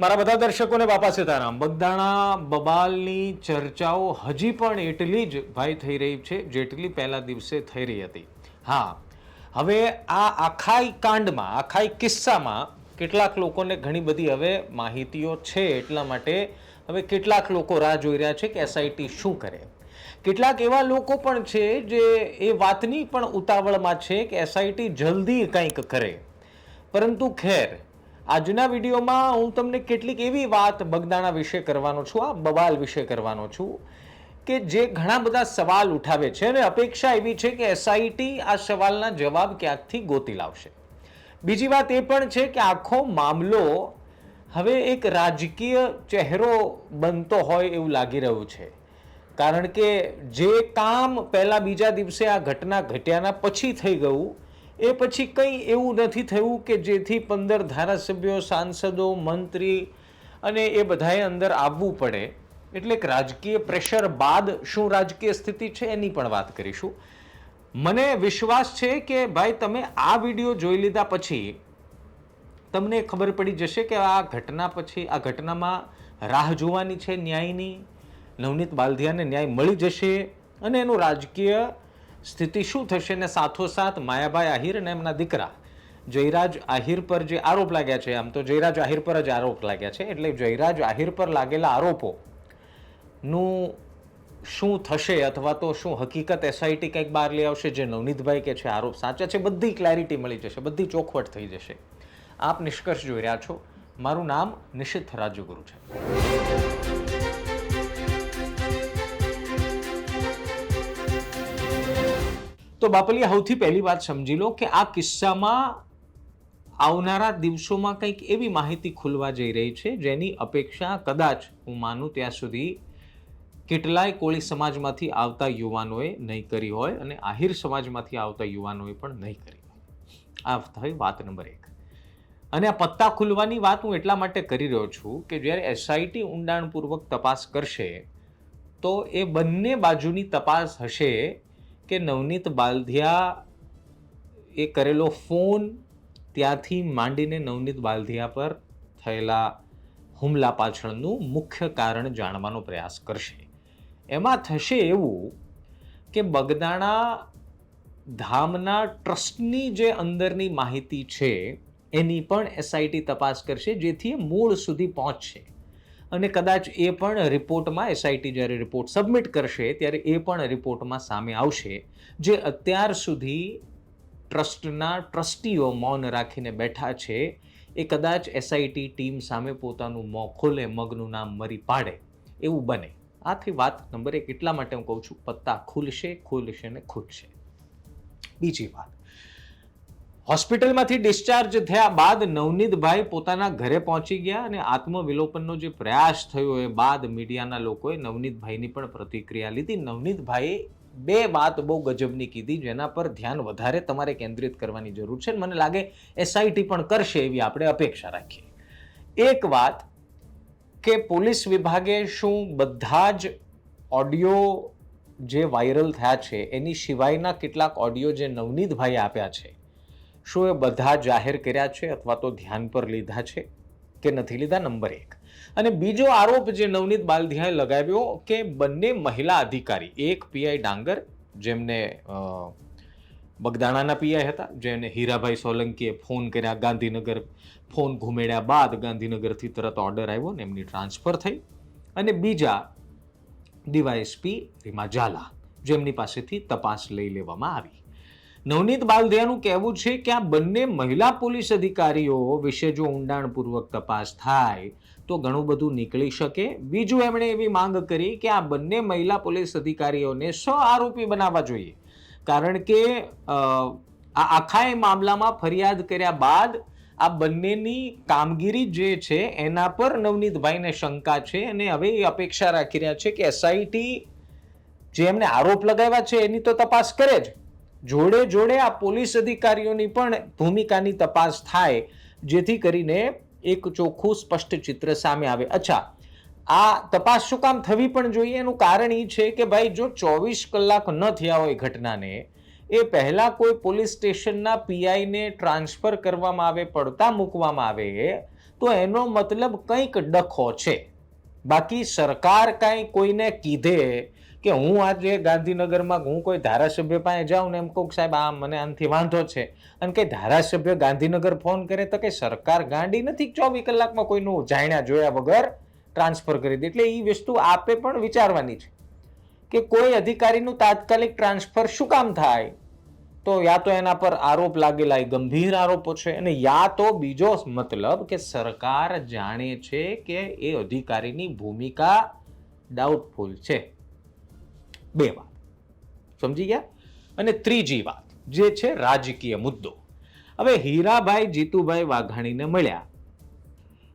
મારા બધા દર્શકોને બાપા સીતારામ. બગદાણા બબાલની ચર્ચાઓ હજી પણ એટલી જ ભાઈ થઈ રહી છે જેટલી પહેલા દિવસે થઈ રહી હતી. હા, હવે આ આખાઈ કાંડમાં, આખાઈ કિસ્સામાં કેટલાક લોકોને ઘણી બધી હવે માહિતીઓ છે, એટલા માટે હવે કેટલાક લોકો રાહ જોઈ રહ્યા છે કે એસઆઈટી શું કરે. કેટલાક એવા લોકો પણ છે જે એ વાતની પણ ઉતાવળમાં છે કે એસઆઈટી જલ્દી કંઈક કરે. પરંતુ ખેર, આજના વિડીયોમાં હું તમને કેટલીક એવી વાત બગદાણા વિશે કરવાનો છું, આ બબાલ વિશે કરવાનો છું, કે જે ઘણા બધા સવાલ ઉઠાવે છે અને અપેક્ષા એવી છે કે એસઆઈટી આ સવાલના જવાબ ક્યાંકથી ગોતી લાવશે. બીજી વાત એ પણ છે કે આખો મામલો હવે એક રાજકીય ચહેરો બનતો હોય એવું લાગી રહ્યું છે. કારણ કે જે કામ પહેલા બીજા દિવસે આ ઘટના ઘટ્યાના પછી થઈ ગયું, એ પછી કંઈ એવું નથી થયું કે જેથી 15 ધારાસભ્યો, સાંસદો, મંત્રી અને એ બધાએ અંદર આવવું પડે. એટલે એક રાજકીય પ્રેશર બાદ શું રાજકીય સ્થિતિ છે એની પણ વાત કરીશું. મને વિશ્વાસ છે કે ભાઈ તમે આ વિડીયો જોઈ લીધા પછી તમને ખબર પડી જશે કે આ ઘટના પછી, આ ઘટનામાં રાહ જોવાની છે ન્યાયની. નવનીત બાલધિયાને ન્યાય મળી જશે અને એનું રાજકીય સ્થિતિ શું થશે, ને સાથોસાથ માયાભાઈ આહિર અને એમના દીકરા જયરાજ આહિર પર જે આરોપ લાગ્યા છે, આમ તો જયરાજ આહિર પર જ આરોપ લાગ્યા છે, એટલે જયરાજ આહિર પર લાગેલા આરોપોનું શું થશે, અથવા તો શું હકીકત એસઆઈટી કંઈક બહાર લઈ આવશે, જે નવનીતભાઈ કે છે આરોપ સાચા છે, બધી ક્લેરિટી મળી જશે, બધી ચોખવટ થઈ જશે. આપ નિષ્કર્ષ જોઈ રહ્યા છો. મારું નામ નિશિત રાજુગુરુ છે. તો બાપલી, સૌથી પહેલી વાત સમજી લો કે આ કિસ્સામાં આવનારા દિવસોમાં કંઈક એવી માહિતી ખુલવા જઈ રહી છે જેની અપેક્ષા કદાચ હું માનું ત્યાં સુધી કેટલાય કોળી સમાજમાંથી આવતા યુવાનોએ નહીં કરી હોય અને આહિર સમાજમાંથી આવતા યુવાનોએ પણ નહીં કરી હોય. આ થઈ વાત નંબર 1. અને આ પત્તા ખુલવાની વાત હું એટલા માટે કરી રહ્યો છું કે જ્યારે એસઆઈટી ઊંડાણપૂર્વક તપાસ કરશે તો એ બંને બાજુની તપાસ હશે કે નવનીત બાલધિયા એ કરેલો ફોન, ત્યાંથી માંડીને નવનીત બાલધિયા પર થયેલા હુમલા પાછળનું મુખ્ય કારણ જાણવાનો પ્રયાસ કરશે. એમાં થશે એવું કે બગદાણા ધામના ટ્રસ્ટની જે અંદરની માહિતી છે એની પણ એસઆઈટી તપાસ કરશે, જેથી મૂળ સુધી પહોંચશે. અને કદાચ એ પણ રિપોર્ટમાં, એસઆઈટી જ્યારે રિપોર્ટ સબમિટ કરશે ત્યારે એ પણ રિપોર્ટમાં સામે આવશે, જે અત્યાર સુધી ટ્રસ્ટના ટ્રસ્ટીઓ મૌન રાખીને બેઠા છે એ કદાચ એસઆઈટી ટીમ સામે પોતાનું મોં ખોલે, મગનું નામ મરી પાડે એવું બને. આથી વાત નંબર 1. એટલા માટે હું કહું છું પત્તા ખુલશે ને ખુલશે. બીજી વાત, હોસ્પિટલમાંથી ડિસ્ચાર્જ થયા બાદ નવનીતભાઈ પોતાના ઘરે પહોંચી ગયા અને આત્મવિલોપનનો જે પ્રયાસ થયો એ બાદ મીડિયાના લોકોએ નવનીતભાઈની પણ પ્રતિક્રિયા લીધી. નવનીતભાઈએ 2 વાત બહુ ગજબની કીધી જેના પર ધ્યાન વધારે તમારે કેન્દ્રિત કરવાની જરૂર છે. મને લાગે એસઆઈટી પણ કરશે એવી આપણે અપેક્ષા રાખીએ. એક વાત કે પોલીસ વિભાગે શું બધા જ ઓડિયો જે વાયરલ થયા છે એની સિવાયના કેટલાક ઓડિયો જે નવનીતભાઈએ આપ્યા છે, શું એ બધા જાહેર કર્યા છે અથવા તો ધ્યાન પર લીધા છે કે નથી લીધા? નંબર 1. અને બીજો આરોપ જે નવનીત બાલધિયાએ લગાવ્યો કે બંને મહિલા અધિકારી, એક પીઆઈ ડાંગર જેમને બગદાણાના પીઆઈ હતા, જેને હીરાભાઈ સોલંકીએ ફોન કર્યા ગાંધીનગર, ફોન ઘુમેડ્યા બાદ ગાંધીનગરથી તરત ઓર્ડર આવ્યો ને એમની ટ્રાન્સફર થઈ, અને બીજા ડીવાયએસપી રીમા ઝાલા, જેમની પાસેથી તપાસ લઈ લેવામાં આવી. નવનીત બાલધિયાનું કહેવું છે કે આ બંને મહિલા પોલીસ અધિકારીઓ વિશે જો ઊંડાણપૂર્વક તપાસ થાય તો ઘણું બધું નીકળી શકે. બીજું, એમણે એવી માંગ કરી કે આ બંને મહિલા પોલીસ અધિકારીઓને આરોપી બનાવવા જોઈએ, કારણ કે આ આખા મામલામાં ફરિયાદ કર્યા બાદ આ બંનેની કામગીરી જે છે એના પર નવનીતભાઈને શંકા છે અને હવે એ અપેક્ષા રાખી રહ્યા છે કે એસઆઈટી જે એમને આરોપ લગાવ્યા છે એની તો તપાસ કરે જ, જોડે જોડે આ પોલીસ અધિકારીઓની પણ ભૂમિકાની તપાસ થાય, જેથી કરીને એક ચોખ્ખું સ્પષ્ટ ચિત્ર સામે આવે. અચ્છા, આ તપાસ શું કામ થવી પણ જોઈએ? એનું કારણ એ છે કે ભાઈ જો 24 કલાક ન થયા હોય ઘટનાને, એ પહેલા કોઈ પોલીસ સ્ટેશનના પીઆઈને ટ્રાન્સફર કરવામાં આવે, પડતા મૂકવામાં આવે, તો એનો મતલબ કંઈક ડખો છે. બાકી સરકાર કાંઈ કોઈને કીધે કે હું આજે ગાંધીનગરમાં હું કોઈ ધારાસભ્ય પાસે જાઉં ને એમ કહું કે સાહેબ આ મને આનાથી વાંધો છે, અને કે ધારાસભ્ય ગાંધીનગર ફોન કરે તો કે સરકાર ગાંડી નથી 24 કલાકમાં કોઈનું જાણ્યા જોયા વગર ટ્રાન્સફર કરી દે. એટલે એ વસ્તુ આપે પણ વિચારવાની છે કે કોઈ અધિકારીનું તાત્કાલિક ટ્રાન્સફર શું કામ થાય, તો યા તો એના પર આરોપ લાગેલા એ ગંભીર આરોપો છે, અને યા તો બીજો મતલબ કે સરકાર જાણે છે કે એ અધિકારીની ભૂમિકા ડાઉટફુલ છે. બે વાત સમજી ગયા. અને ત્રીજી વાત જે છે રાજકીય મુદ્દો. હવે હીરાભાઈ જીતુભાઈ વાઘાણીને મળ્યા.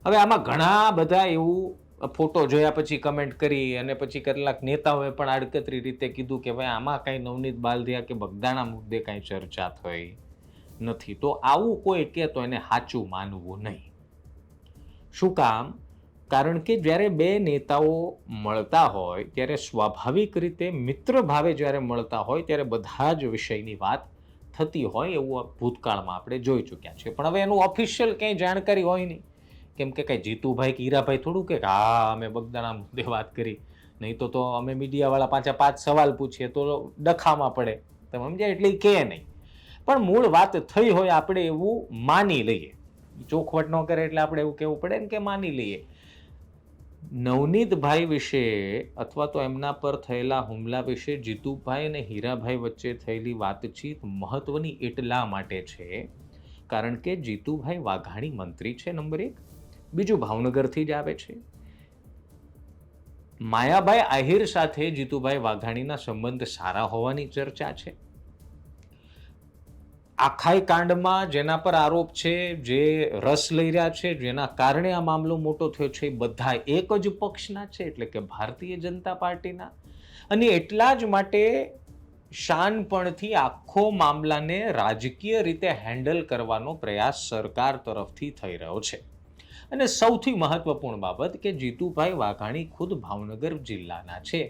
હવે આમાં ઘણા બધા એવું ફોટો જોયા પછી કમેન્ટ કરી, અને પછી કેટલાક નેતાઓએ પણ આડકતરી રીતે કીધું કે ભાઈ આમાં કઈ નવનીત બાલદિયા કે બગદાણા મુદ્દે કઈ ચર્ચા થઈ નથી. તો આવું કોઈ કે તો એને સાચું માનવું નહીં. શું કામ? કારણ કે જ્યારે બે નેતાઓ મળતા હોય ત્યારે સ્વાભાવિક રીતે મિત્ર ભાવે જ્યારે મળતા હોય ત્યારે બધા જ વિષયની વાત થતી હોય એવું ભૂતકાળમાં આપણે જોઈ ચૂક્યા છીએ. પણ હવે એનું ઓફિશિયલ કંઈ જાણકારી હોય નહીં, કેમ કે કઈ જીતુભાઈ કે હીરાભાઈ થોડું કે હા અમે બગદાણા મુદ્દે વાત કરી, નહીં તો અમે મીડિયાવાળા પાછા 5 સવાલ પૂછીએ તો ડખામાં પડે, તમે સમજ્યા? એટલે કે નહીં, પણ મૂળ વાત થઈ હોય આપણે એવું માની લઈએ. ચોખવટ ન કરે એટલે આપણે એવું કહેવું પડે ને કે માની લઈએ. નવનીતભાઈ વિશે અથવા તો એમના પર થયેલા હુમલા વિશે જીતુભાઈ અને હીરાભાઈ વચ્ચે થયેલી વાતચીત મહત્વની એટલા માટે છે કારણ કે જીતુભાઈ વાઘાણી મંત્રી છે નંબર 1, બીજું ભાવનગરથી જ આવે છે. માયાભાઈ આહિર સાથે જીતુભાઈ વાઘાણીના સંબંધ સારા હોવાની ચર્ચા છે. આખાઈ કાંડમાં જેના પર આરોપ છે, જે રસ લઈ રહ્યા છે, જેના કારણે આ મામલો મોટો થયો છે, બધા એક જ પક્ષના છે, એટલે કે ભારતીય જનતા પાર્ટીના. અને એટલા જ માટે શાનપણથી આખો મામલાને રાજકીય રીતે હેન્ડલ કરવાનો પ્રયાસ સરકાર તરફથી થઈ રહ્યો છે. અને સૌથી મહત્વપૂર્ણ બાબત કે જીતુભાઈ વાઘાણી ખુદ ભાવનગર જિલ્લાના છે.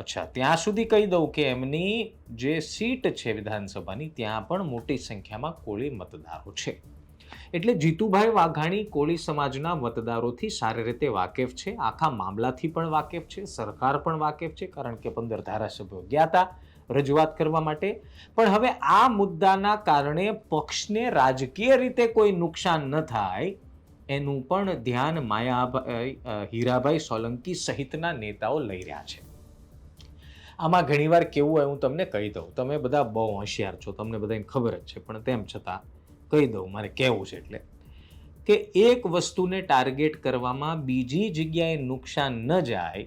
અચ્છા, ત્યાં સુધી કહી દઉં કે એમની જે સીટ છે વિધાનસભાની ત્યાં પણ મોટી સંખ્યામાં કોળી મતદારો છે. એટલે જીતુભાઈ વાઘાણી કોળી સમાજના મતદારોથી સારી રીતે વાકેફ છે, આખા મામલાથી પણ વાકેફ છે, સરકાર પણ વાકેફ છે, કારણ કે 15 ધારાસભ્યો ગયા હતા રજૂઆત કરવા માટે. પણ હવે આ મુદ્દાના કારણે પક્ષને રાજકીય રીતે કોઈ નુકસાન ન થાય એનું પણ ધ્યાન માયાભાઈ, હીરાભાઈ સોલંકી સહિતના નેતાઓ લઈ રહ્યા છે. આમાં ઘણીવાર કેવું હોય હું તમને કહી દઉં, તમે બધા બહુ હોશિયાર છો, તમને બધાને ખબર જ છે, પણ તેમ છતાં કહી દઉં, મારે કહેવું છે. એટલે કે એક વસ્તુને ટાર્ગેટ કરવામાં બીજી જગ્યાએ નુકસાન ન જાય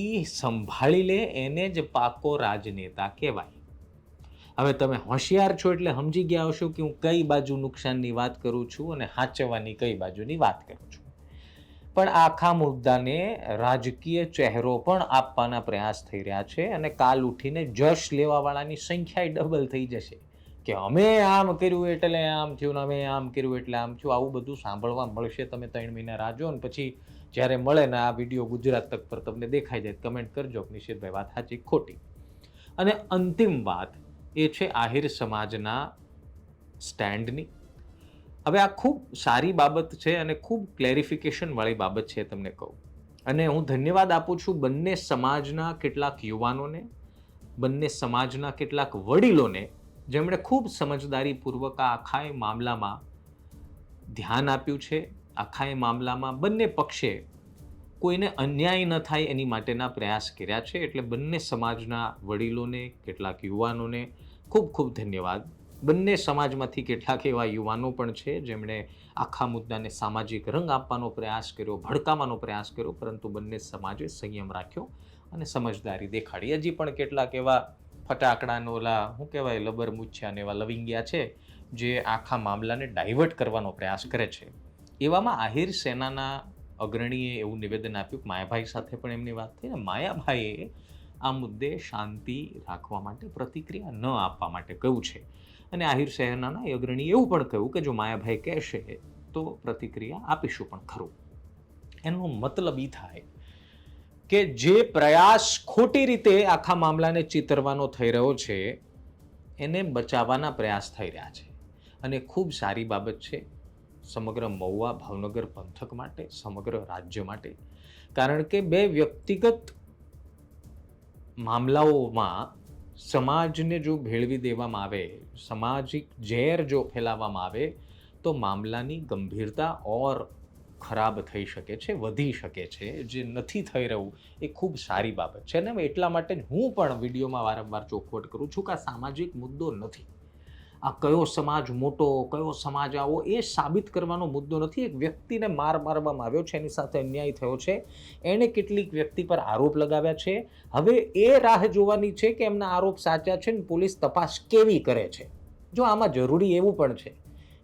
એ સંભાળી લે એને જ પાકો રાજનેતા કહેવાય. હવે તમે હોશિયાર છો એટલે સમજી ગયા હશો કે હું કઈ બાજુ નુકસાનની વાત કરું છું અને સાચવવાની કઈ બાજુની વાત કરું છું. પણ આખા મુદ્દાને રાજકીય ચહેરો પણ આપવાના પ્રયાસ થઈ રહ્યા છે, અને કાલ ઉઠીને જશ લેવાવાળાની સંખ્યા ડબલ થઈ જશે કે અમે આમ કર્યું એટલે આમ થયું, અમે આમ કર્યું એટલે આમ થયું. આવું બધું સાંભળવા મળશે. તમે 3 મહિના રાહ જો, ને પછી જ્યારે મળે ને આ વિડીયો ગુજરાત તક પર તમને દેખાઈ જાય, કમેન્ટ કરજો કે નિશિતભાઈ વાત સાચી ખોટી. અને અંતિમ વાત એ છે આહિર સમાજના સ્ટેન્ડની. હવે આ ખૂબ સારી બાબત છે અને ખૂબ ક્લેરિફિકેશન વાળી બાબત છે તમને કહું. અને હું ધન્યવાદ આપું છું બંને સમાજના કેટલાક યુવાનોને, બંને સમાજના કેટલાક વડીલોને, જેમણે ખૂબ સમજદારીપૂર્વક આ આખા મામલામાં ધ્યાન આપ્યું છે. આખા મામલામાં બંને પક્ષે કોઈને અન્યાય ન થાય એની માટેના પ્રયાસ કર્યા છે. એટલે બંને સમાજના વડીલોને, કેટલાક યુવાનોને ખૂબ ખૂબ ધન્યવાદ. બંને સમાજમાંથી કેટલાક એવા યુવાનો પણ છે જેમણે આખા મુદ્દાને સામાજિક રંગ આપવાનો પ્રયાસ કર્યો, ભડકાવવાનો પ્રયાસ કર્યો, પરંતુ બંને સમાજે સંયમ રાખ્યો અને સમજદારી દેખાડી. હજી પણ કેટલાક એવા ફટાકડાનો ઓલા શું કહેવાય લબર મૂછ્યા ને એવા લવિંગિયા છે જે આખા મામલાને ડાયવર્ટ કરવાનો પ્રયાસ કરે છે. એવામાં આહિર સેનાના અગ્રણીએ એવું નિવેદન આપ્યું કે માયાભાઈ સાથે પણ એમની વાત થઈ, ને માયાભાઈએ આ મુદ્દે શાંતિ રાખવા માટે, પ્રતિક્રિયા ન આપવા માટે કહ્યું છે. અને આહિર સેનાના અગ્રણીએ એવું પણ કહ્યું કે જો માયાભાઈ કહેશે તો પ્રતિક્રિયા આપીશું પણ ખરું. એનો મતલબ એ થાય કે જે પ્રયાસ ખોટી રીતે આખા મામલાને ચિતરવાનો થઈ રહ્યો છે એને બચાવવાના પ્રયાસ થઈ રહ્યા છે. અને ખૂબ સારી બાબત છે. સમગ્ર મહુવા ભાવનગર પંથક માટે, સમગ્ર રાજ્ય માટે. કારણ કે બે વ્યક્તિગત મામલાઓમાં સમાજને જો ભેળવી દેવામાં આવે, સામાજિક ઝેર જો ફેલાવવામાં આવે, તો મામલાની ગંભીરતા ઓર ખરાબ થઈ શકે છે, વધી શકે છે. જે નથી થઈ રહ્યું એ ખૂબ સારી બાબત છે ને એટલા માટે જ હું પણ વિડીયોમાં વારંવાર ચોખવટ કરું છું કે આ સામાજિક મુદ્દો નથી. આ કયો સમાજ મોટો, કયો સમાજ આવો, એ સાબિત કરવાનો મુદ્દો નથી. એક વ્યક્તિને મારવામાં આવ્યો છે, એની સાથે અન્યાય થયો છે, એણે કેટલીક વ્યક્તિ પર આરોપ લગાવ્યા છે. હવે એ રાહ જોવાની છે કે એમના આરોપ સાચા છે ને પોલીસ તપાસ કેવી કરે છે. જો આમાં જરૂરી એવું પણ છે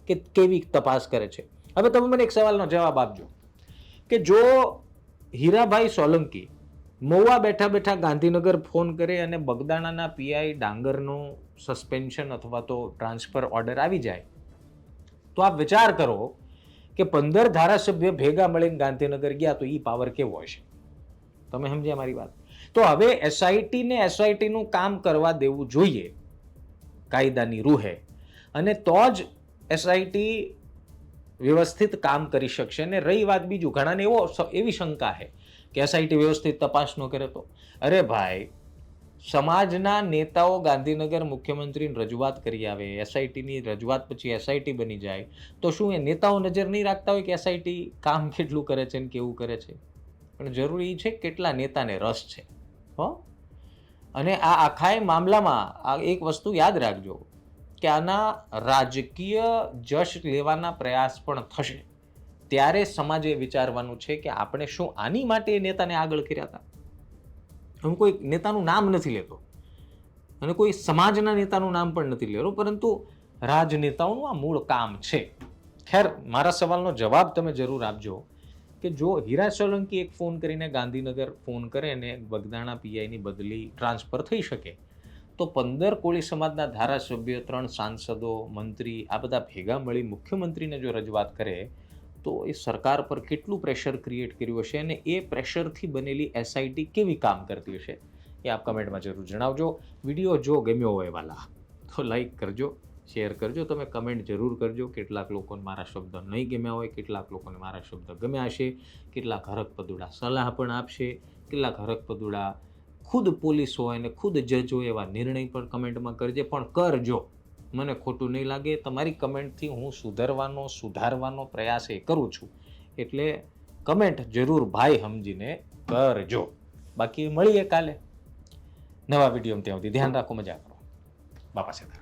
કે કેવી તપાસ કરે છે. હવે તમે મને એક સવાલનો જવાબ આપજો કે જો હીરાભાઈ સોલંકી મહુવા બેઠા બેઠા ગાંધીનગર ફોન કરે અને બગદાણાના પીઆઈ ડાંગરનું સસ્પેન્શન અથવા તો ટ્રાન્સફર ઓર્ડર આવી જાય, તો આપ વિચાર કરો કે 15 ધારાસભ્ય ભેગા મળીને ગાંધીનગર ગયા તો એ પાવર કેવો હશે. તમે સમજ્યા મારી વાત? તો હવે એસઆઈટીને એસઆઈટીનું કામ કરવા દેવું જોઈએ કાયદાની રૂહે, અને તો જ એસઆઈટી વ્યવસ્થિત કામ કરી શકશે. અને રહી વાત બીજું, ઘણાને એવી શંકા છે કે એસઆઈટી વ્યવસ્થિત તપાસ ન કરે તો. અરે ભાઈ, સમાજના નેતાઓ ગાંધીનગર મુખ્યમંત્રીને રજૂઆત કરી આવે, એસઆઈટીની રજૂઆત પછી એસઆઈટી બની જાય, તો શું એ નેતાઓ નજર નહીં રાખતા હોય કે એસઆઈટી કામ કેટલું કરે છે ને કેવું કરે છે? પણ જરૂરી છે કેટલા નેતાને રસ છે. હો, અને આ આખા મામલામાં આ એક વસ્તુ યાદ રાખજો કે આના રાજકીય જશ લેવાના પ્રયાસ પણ થશે. ત્યારે સમાજે વિચારવાનું છે કે આપણે શું આની માટે નેતાને આગળ કર્યા હતા. હું કોઈ નેતાનું નામ નથી લેતો અને કોઈ સમાજના નેતાનું નામ પણ નથી લેતો, પરંતુ રાજનેતાઓનું આ મૂળ કામ છે. ખેર, મારા સવાલનો જવાબ તમે જરૂર આપજો કે જો હીરા સોલંકી એક ફોન કરીને ગાંધીનગર ફોન કરે અને બગદાણા પીઆઈની બદલી ટ્રાન્સફર થઈ શકે, તો 15 કોળી સમાજના ધારાસભ્ય, 3 સાંસદો, મંત્રી આ બધા ભેગા મળી મુખ્યમંત્રીને જો રજૂઆત કરે તો એ સરકાર પર કેટલું પ્રેશર ક્રિએટ કર્યું હશે અને એ પ્રેશરથી બનેલી એસઆઈટી કેવી કામ કરતી હશે એ આપ કમેન્ટમાં જરૂર જણાવજો. વિડીયો જો ગમ્યો હોય વાલા તો લાઈક કરજો, શેર કરજો. તમે કમેન્ટ જરૂર કરજો. કેટલાક લોકોને મારા શબ્દ નહીં ગમ્યા હોય, કેટલાક લોકોને મારા શબ્દ ગમ્યા હશે, કેટલાક હરકપદુડા સલાહ પણ આપશે, કેટલાક હરકપદુડા ખુદ પોલીસ હોય અને ખુદ જજ હોય એવા નિર્ણય પણ કમેન્ટમાં કરજે. પણ કરજો, મને ખોટું નહીં લાગે. તમારી કમેન્ટથી હું સુધારવાનો પ્રયાસ એ કરું છું, એટલે કમેન્ટ જરૂર ભાઈ સમજીને કરજો. બાકી મળીએ કાલે નવા વિડીયોમાં. ત્યાં સુધી ધ્યાન રાખો, મજા કરો. બાપા સીતારામ.